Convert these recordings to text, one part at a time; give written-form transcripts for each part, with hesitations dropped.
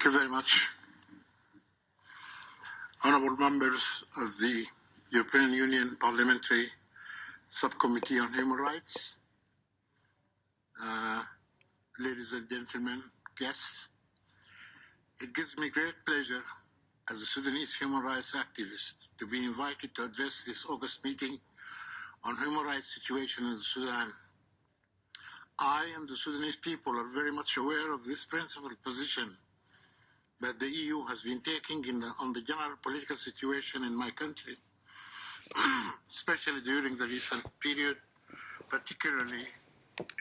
Thank you very much. Honourable members of the European Union Parliamentary Subcommittee on Human Rights, ladies and gentlemen, guests, it gives me great pleasure as a Sudanese human rights activist to be invited to address this August meeting on human rights situation in Sudan. I and the Sudanese people are very much aware of this principled position that the EU has been taking on the general political situation in my country, especially during the recent period, particularly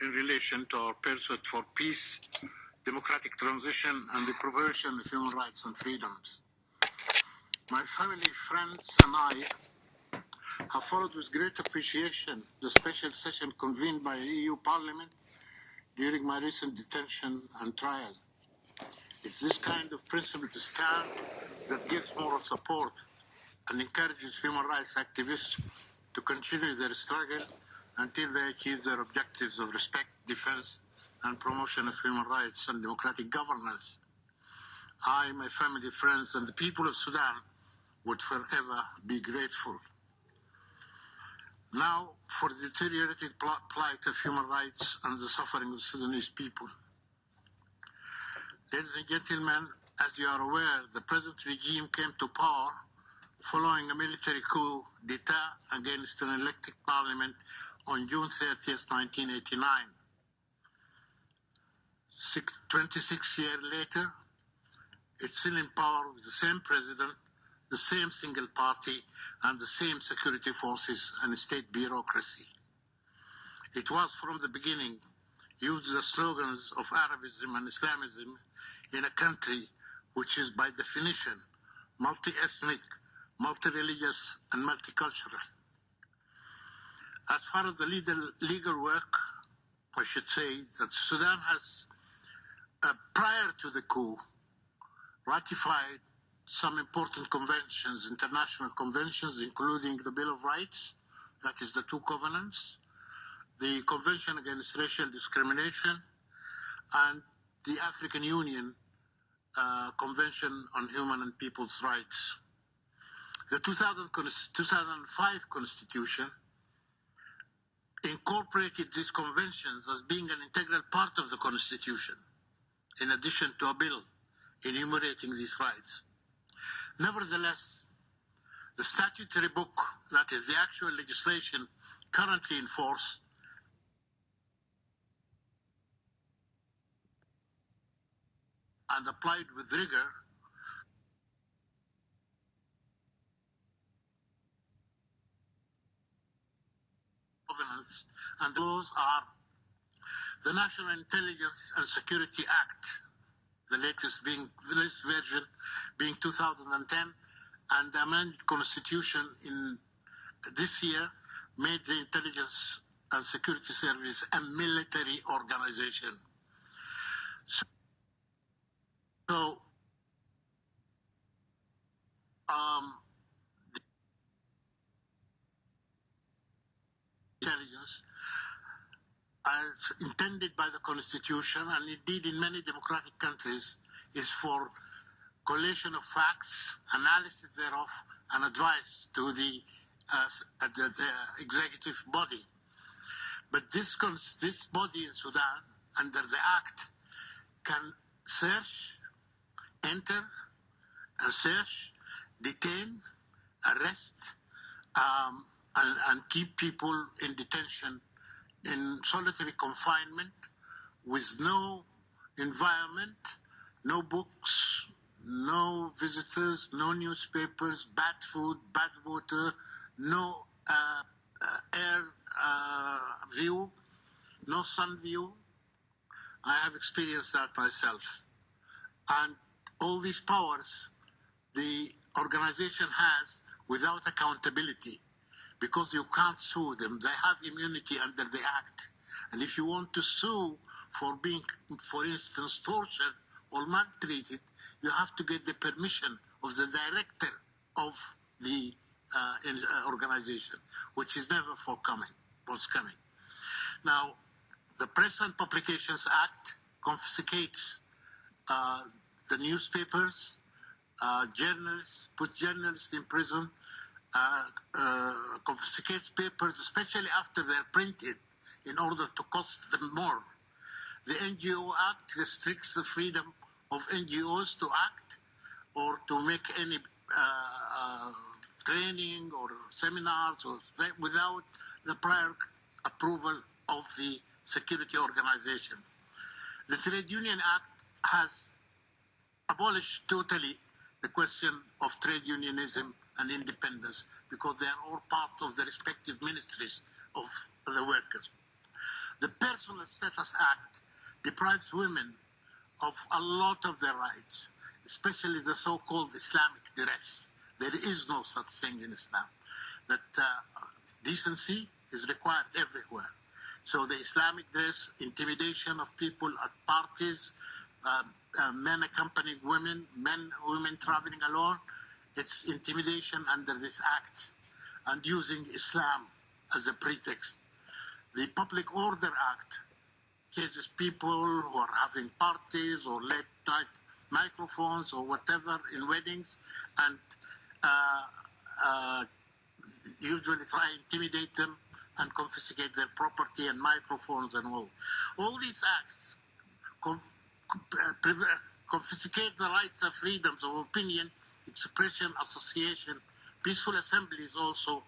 in relation to our pursuit for peace, democratic transition, and the promotion of human rights and freedoms. My family, friends, and I have followed with great appreciation the special session convened by the EU Parliament during my recent detention and trial. It's this kind of principled stand that gives moral support and encourages human rights activists to continue their struggle until they achieve their objectives of respect, defense, and promotion of human rights and democratic governance. I, my family, friends, and the people of Sudan would forever be grateful. Now, for the deteriorating plight of human rights and the suffering of Sudanese people. Ladies and gentlemen, as you are aware, the present regime came to power following a military coup d'etat against an elected parliament on June 30th, 1989. 26 years later, it's still in power with the same president, the same single party, and the same security forces and state bureaucracy. It was from the beginning used the slogans of Arabism and Islamism in a country which is by definition multi-ethnic, multi-religious, and multicultural. As far as the legal work, I should say that Sudan has, prior to the coup, ratified some important conventions, international conventions, including the Bill of Rights, that is the two covenants, the Convention Against Racial Discrimination, and the African Union Convention on Human and People's Rights. The 2005 Constitution incorporated these conventions as being an integral part of the Constitution, in addition to a bill enumerating these rights. Nevertheless, the statutory book, that is the actual legislation currently in force, and applied with rigor, governance, and the laws are the National Intelligence and Security Act, the latest version being 2010, and the amended constitution in this year made the Intelligence and Security Service a military organization. So, intelligence, as intended by the Constitution, and indeed in many democratic countries, is for collation of facts, analysis thereof, and advice to the executive body. But this body in Sudan, under the Act, can search, enter, and search, detain, arrest, and keep people in detention in solitary confinement with no environment, no books, no visitors, no newspapers, bad food, bad water, no air view, no sun view. I have experienced that myself. And all these powers the organization has without accountability, because you can't sue them. They have immunity under the Act. And if you want to sue for being, for instance, tortured or maltreated, you have to get the permission of the director of the organization, which is never forthcoming. Now, the Press and Publications Act confiscates the newspapers, journalists, put journalists in prison, confiscates papers, especially after they're printed, in order to cost them more. The NGO Act restricts the freedom of NGOs to act or to make any training or seminars or without the prior approval of the security organization. The Trade Union Act has abolished totally the question of trade unionism and independence because they are all part of the respective ministries of the workers. The Personal Status Act deprives women of a lot of their rights, especially the so-called Islamic dress. There is no such thing in Islam. That decency is required everywhere. So the Islamic dress, intimidation of people at parties, men accompanying women, women traveling alone, it's intimidation under this act and using Islam as a pretext. The Public Order Act cases people who are having parties or late-night microphones or whatever in weddings and usually try to intimidate them and confiscate their property and microphones and all. All these acts confiscate the rights and freedoms of opinion, expression, association. Peaceful assemblies also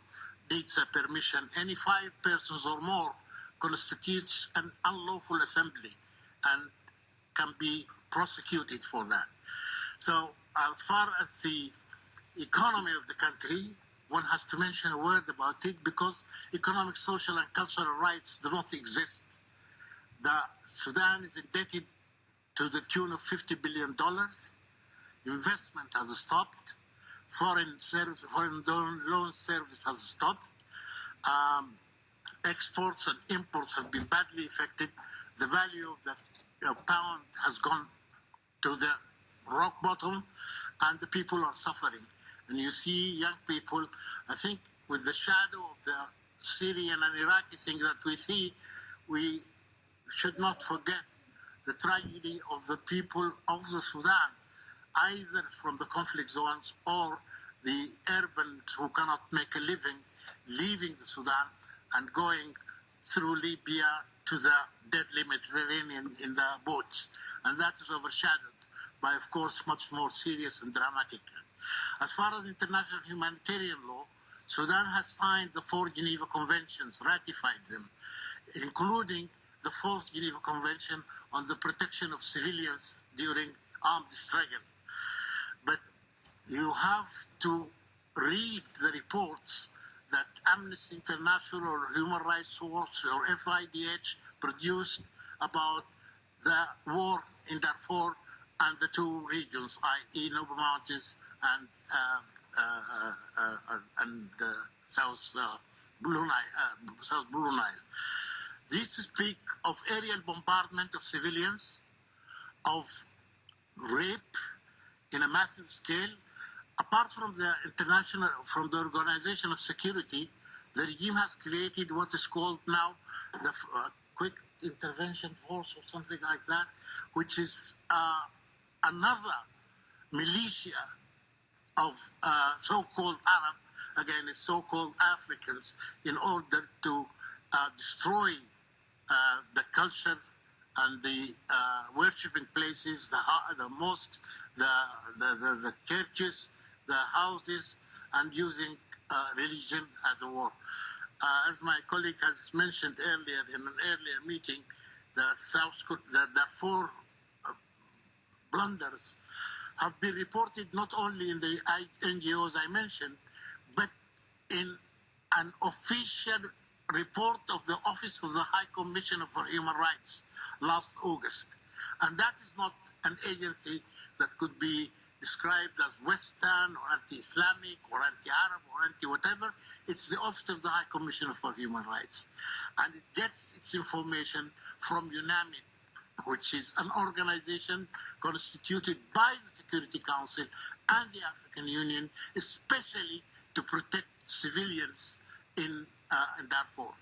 needs a permission. Any 5 persons or more constitutes an unlawful assembly and can be prosecuted for that. So as far as the economy of the country, one has to mention a word about it because economic, social, and cultural rights do not exist. The Sudan is indebted to the tune of $50 billion. Investment has stopped. Foreign loan service has stopped. Exports and imports have been badly affected. The value of the pound has gone to the rock bottom, and the people are suffering. And you see young people, I think with the shadow of the Syrian and Iraqi thing that we see, we should not forget the tragedy of the people of the Sudan, either from the conflict zones or the urbans who cannot make a living, leaving the Sudan and going through Libya to the deadly Mediterranean in the boats. And that is overshadowed by, of course, much more serious and dramatic. As far as international humanitarian law, Sudan has signed the 4 Geneva Conventions, ratified them, including the 4th Geneva Convention on the protection of civilians during armed struggle. But you have to read the reports that Amnesty International or Human Rights Watch or FIDH produced about the war in Darfur and the 2 regions, i.e. Nuba Mountains and South Blue Nile. These speak of aerial bombardment of civilians, of rape in a massive scale. Apart from the Organization of Security, the regime has created what is called now the Quick Intervention Force or something like that, which is another militia of so-called Arab, again, it's so-called Africans, in order to destroy the culture and the worshipping places, the mosques, the churches, the houses, and using religion as a war. As my colleague has mentioned earlier in an earlier meeting, the Darfur blunders have been reported not only in the NGOs I mentioned, but in an official report of the Office of the High Commissioner for Human Rights last August. And that is not an agency that could be described as Western or anti-Islamic or anti-Arab or anti-whatever. It's the Office of the High Commissioner for Human Rights. And it gets its information from UNAMID, which is an organization constituted by the Security Council and the African Union, especially to protect civilians in Darfur.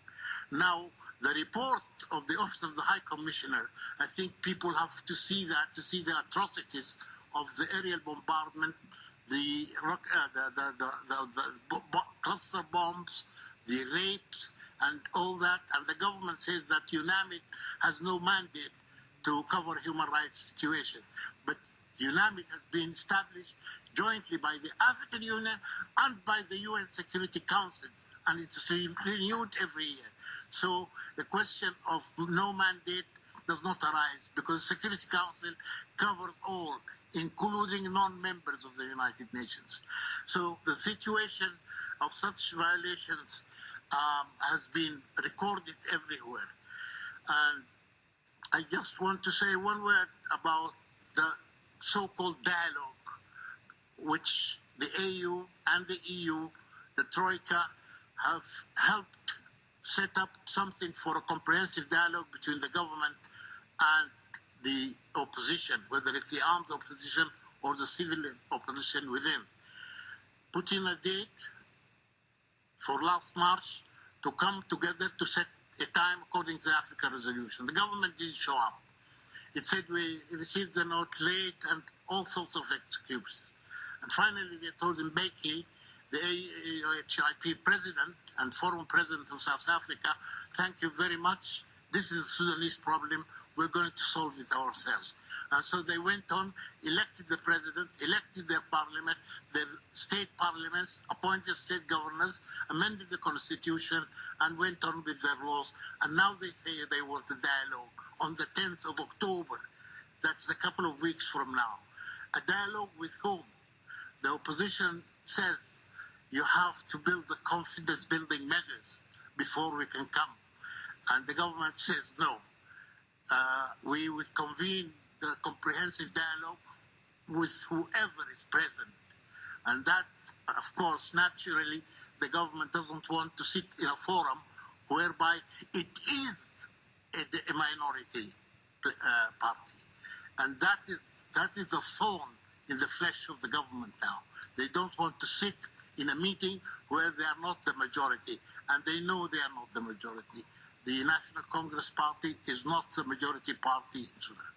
Now, the report of the Office of the High Commissioner, I think people have to see that, to see the atrocities of the aerial bombardment, the cluster bombs, the rapes, and all that. And the government says that UNAMID has no mandate to cover human rights situation. But UNAMID has been established jointly by the African Union and by the UN Security Councils, and it's renewed every year. So the question of no mandate does not arise because the Security Council covers all, including non-members of the United Nations. So the situation of such violations has been recorded everywhere. And I just want to say one word about the so-called dialogue, which the AU and the EU, the Troika, have helped set up something for a comprehensive dialogue between the government and the opposition, whether it's the armed opposition or the civil opposition within. Put in a date for last March to come together to set a time according to the Africa resolution. The government didn't show up. It said we received the note late and all sorts of excuses. And finally they told Mbeki, the AHIP president and former president of South Africa, thank you very much. This is a Sudanese problem. We're going to solve it ourselves. And so they went on, elected the president, elected their parliament, their state parliaments, appointed state governors, amended the constitution, and went on with their laws. And now they say they want a dialogue on the 10th of October. That's a couple of weeks from now. A dialogue with whom? The opposition says you have to build the confidence-building measures before we can come. And the government says no. We will convene the comprehensive dialogue with whoever is present. And that, of course, naturally, the government doesn't want to sit in a forum whereby it is a minority party. And that is the thorn in the flesh of the government now. They don't want to sit in a meeting where they are not the majority, and they know they are not the majority. The National Congress Party is not the majority party in Sudan.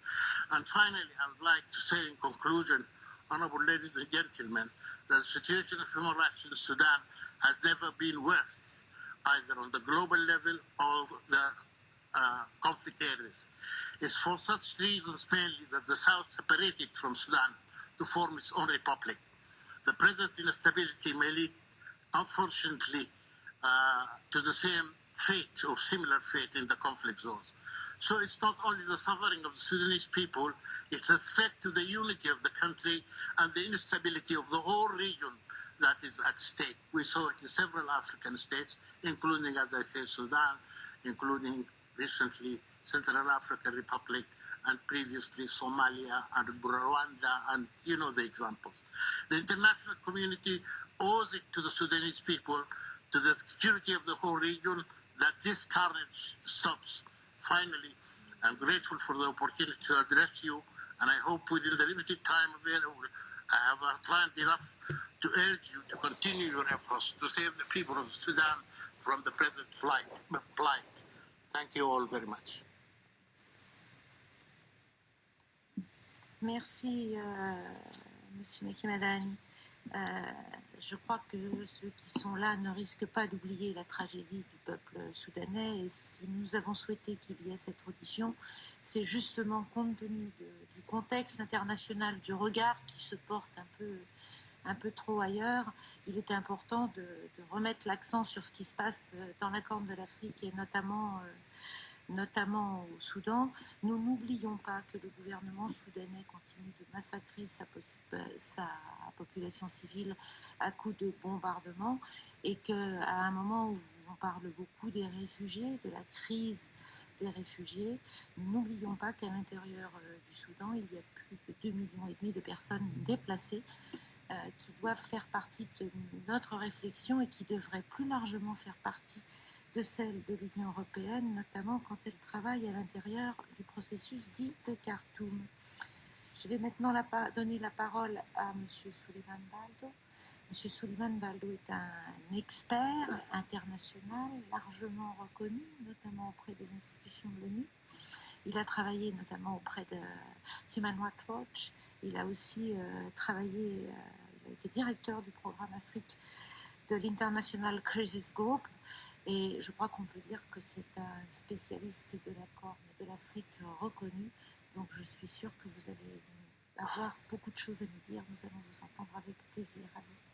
And finally, I would like to say in conclusion, honorable ladies and gentlemen, that the situation of human rights in Sudan has never been worse, either on the global level or the conflict areas. It's for such reasons mainly that the South separated from Sudan to form its own republic. The present instability may lead, unfortunately, to the same fate or similar fate in the conflict zones. So it's not only the suffering of the Sudanese people, it's a threat to the unity of the country and the instability of the whole region that is at stake. We saw it in several African states, including, as I said, Sudan, including recently Central African Republic, and previously Somalia and Rwanda, and you know the examples. The international community owes it to the Sudanese people, to the security of the whole region, that this carnage stops. Finally, I'm grateful for the opportunity to address you, and I hope within the limited time available, I have outlined enough to urge you to continue your efforts to save the people of Sudan from the present plight. Thank you all very much. Merci, Monsieur Meki Madani. Je crois que ceux qui sont là ne risquent pas d'oublier la tragédie du peuple soudanais. Et si nous avons souhaité qu'il y ait cette audition, c'est justement compte tenu du contexte international, du regard qui se porte un peu trop ailleurs. Il est important de remettre l'accent sur ce qui se passe dans la Corne de l'Afrique et notamment au Soudan. Nous n'oublions pas que le gouvernement soudanais continue de massacrer sa population civile à coups de bombardements et qu'à un moment où on parle beaucoup des réfugiés, de la crise des réfugiés, nous n'oublions pas qu'à l'intérieur du Soudan, il y a plus de 2,5 millions de personnes déplacées qui doivent faire partie de notre réflexion et qui devraient plus largement faire partie de celle de l'Union européenne, notamment quand elle travaille à l'intérieur du processus dit de Khartoum. Je vais maintenant donner la parole à M. Sullivan Baldo. M. Sullivan Baldo est un expert international largement reconnu, notamment auprès des institutions de l'ONU. Il a travaillé notamment auprès de Human Rights Watch. Il a aussi travaillé, il a été directeur du programme Afrique de l'International Crisis Group. Et je crois qu'on peut dire que c'est un spécialiste de la Corne de l'Afrique reconnu. Donc je suis sûre que vous allez avoir beaucoup de choses à nous dire. Nous allons vous entendre avec plaisir. À vous.